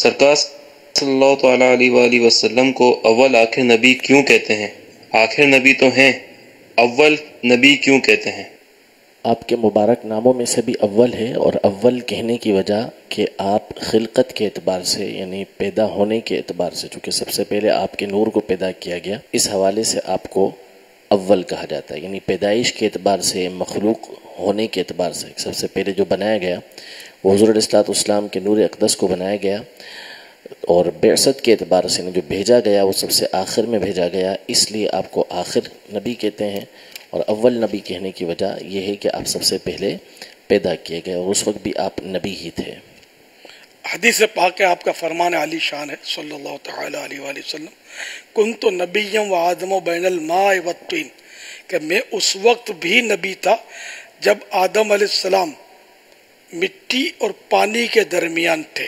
सरकार सल्लल्लाहु तआला अलैहि वसल्लम को अव्वल आखिर नबी क्यों कहते हैं? आखिर नबी तो हैं, अव्वल नबी क्यों कहते हैं? आपके मुबारक नामों में से भी अव्वल है, और अव्वल कहने की वजह कि आप खिलकत के एतबार से यानी पैदा होने के एतबार से, चूँकि सबसे पहले आपके नूर को पैदा किया गया, इस हवाले से आपको अव्वल कहा जाता है। यानी पैदाइश के एतबार से, मखलूक होने के एतबार से सबसे पहले जो बनाया गया वो हुज़ूर अलैहिस्सलाम के नूर अक़दस को बनाया गया, और बेअसत के एतबार से जो भेजा गया वो सबसे आखिर में भेजा गया, इसलिए आपको आखिर नबी कहते हैं। और अव्वल नबी कहने की वजह यह है कि आप सबसे पहले पैदा किए गए और उस वक्त भी आप नबी ही थे। हदीस पाक है, आपका फरमान आली शान है सल्लल्लाहु तआला अलैहि वसल्लम, कुन्तु नबिय्यम व आदम बैनल माए व तीन, कि मैं उस वक्त भी नबी था जब आदम अलैहिस्सलाम मिट्टी और पानी के दरमियान थे।